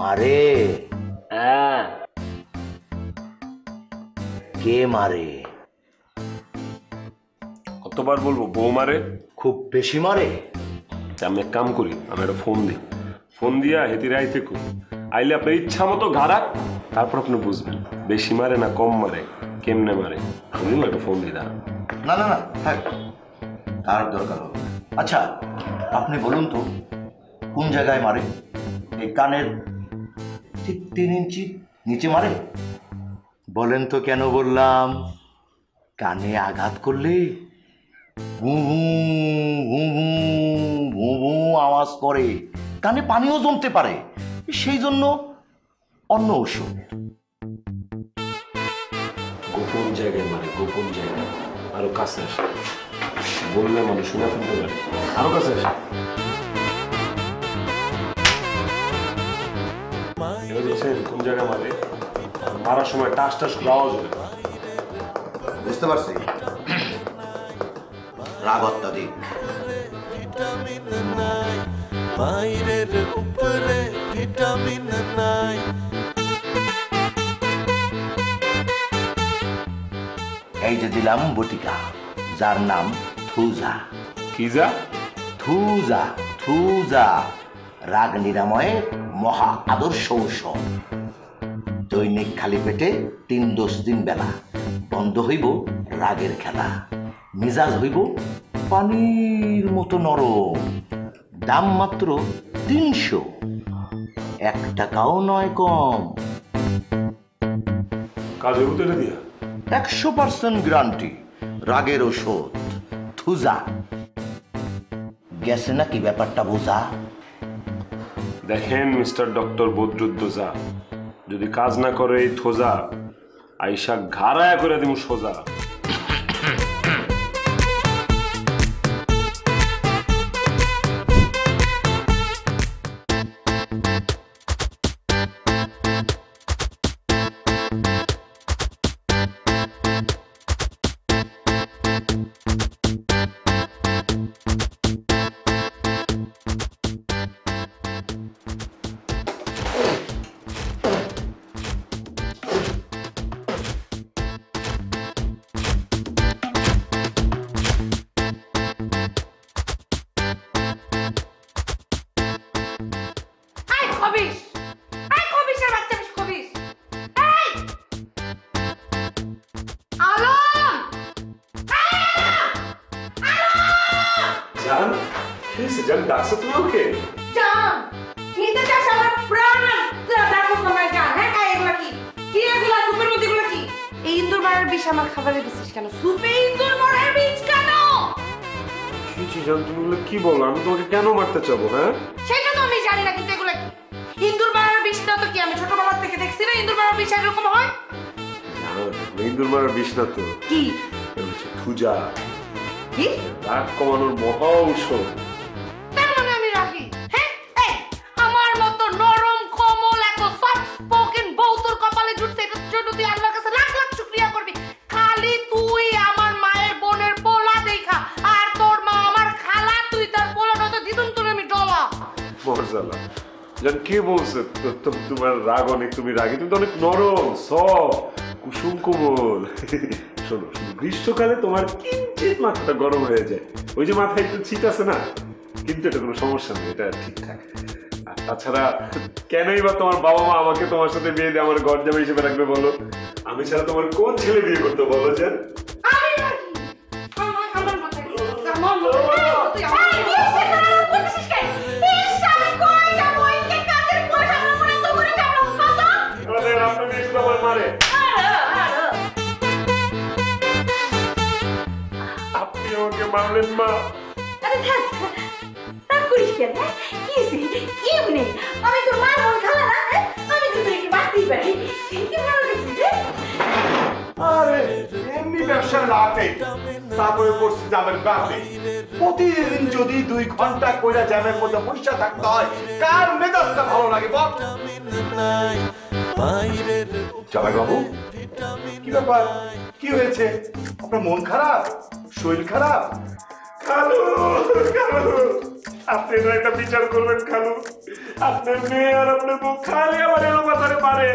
মারে? হ্যাঁ। কে মারে? কতবার বলবো বউ মারে? খুব বেশি মারে? আমি এক কাম করি, আমি একটা ফোন দিই, ফোন দিয়া হেতির আইতে কই, আইলে আপনার ইচ্ছা মতো ঘাড়া, তারপর আপনি বুঝবেন বেশি মারে না কম মারে, কেমনে মারে। বুঝলেন, একটা ফোন দিই। দাঁড়া। না না না, থাক, তার দরকার হবে। আচ্ছা, আপনি বলুন তো কোন জায়গায় মারে? এই কানের ঠিক 3 ইঞ্চি নিচে মারে? বলেন তো কেন বললাম? কানে আঘাত করলে ভু ভু ভু ভু ভু ভু আওয়াজ করে, কানে পানিও জমতে পারে, সেই জন্য অন্য ওষুধ। গোপন জায়গায় মারে, গোপন জায়গায়। আরো কাছে আসে, বললে মানুষ শুনে ফেলতে পারে। আরো কাছে আসে। কোন জায়গায় মারে? মারার সময় টাস টাস করে আওয়াজ হবে। বুঝতে পারছি, রাগ অত্যাধিক। এই যে দিলাম বটিকা, যার নাম থুজা। কি যা? থুজা, থুজা রাগ নিরাময়ে মহা আদর্শ ঔষধ। দৈনিক খালি পেটে 3 দিন বেলা, বন্ধ হইব রাগের খেলা, মিজাজ হইব পানির মতো নরম। দাম মাত্র 300, 1 টাকাও নয় কম। কাজের ভিতরে দিয়া 100% গ্যারান্টি, রাগের ওষুধ থুজা। গেছে নাকি ব্যাপারটা বোঝা? দেখেন মিস্টার ডক্টর বদরুদ্দোজা, যদি কাজ না করে এই থোজা, আইসা ঘাড়ায়া করে দিমু সোজা। কি বলো? আমি তোমাকে কেন মারতে চাবো? হ্যাঁ, সেটা তো আমি জানি না, কিন্তু এগুলো কি? ইন্দুর মারার বিষটা তো কি আমি ছোটবেলা থেকে দেখছি না? ইন্দুর মারার বিষ এরকম হয়? ইন্দুর মারার বিষ না তো, কি থুজা, কি রাগ কমানোর মহা ঔষধ। তার মানে আমি রাগি? হ্যাঁ, এই আমার মতো নরম কোমল এত সফট স্পোকেন বউ তোর কপালে জুটছে, এটার জন্য তুই আল্লাহর কাছে লাখ লাখ শুকরিয়া করবি। খালি তুই আমার মায়ের বোনের পোলা দেখা, আর তোর মা আমার খালা, তুই তার পোলাটা তো দিদুন তোর আমি ডলা। মরজালা জান কে বলছে তোমার রাগ অনেক? তুমি রাগী, তুমি তো অনেক নরম, সফট, কুসুম কোমল। শোনো, গ্রীষ্মকালে তোমার কিঞ্চিত মাথাটা গরম হয়ে যায়, ওই যে মাথায় একটু ছিট আছে না, কিন্তু এটা কোনো সমস্যা নেই, এটা ঠিকঠাক। আর তাছাড়া কেনই বা তোমার বাবা মা আমাকে তোমার সাথে বিয়ে দিয়ে আমার ঘর জামাই হিসেবে রাখবে বলো? আমি ছাড়া তোমার কোন ছেলে বিয়ে করতে বলো? জান আপনি আমাকে মারলেন মা। আমি তোর মা বোন খালা না, আমি তো তোকে বাড়তেই পারি। আরে এমনি ব্যবসা লাভে, তারপরে পড়ছি জামের বাপে। প্রতিদিন যদি 2 ঘন্টা কইরা জ্যামের মধ্যে পয়সা থাকতে হয়, কার মেজাজটা ভালো লাগে বল? জামাই বাবু, কি ব্যাপার? কি হয়েছে? আপনার মন খারাপ? শরীর খারাপ? খালু খালু আপনি তো একটা বিচার করবেন খালু, আপনার মেয়ে আর আপনার বউ খালি আমার এলো মাথারে পারে।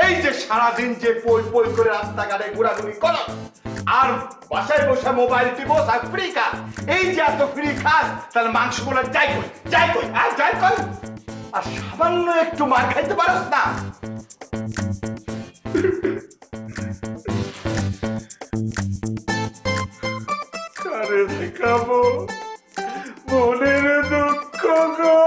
এই যে সারাদিন যে পই পই করে রাস্তাঘাটে ঘোরাঘুরি করো আর বাসায় বসে মোবাইল টিপো আর ফ্রি খাস, এই যে এত ফ্রি খাস তাহলে মাংস গুলো যাই কই আর যাই কই, আর সামান্য একটু মার খাইতে পারস না? কারে দেখাবো মনের দুঃখ গো।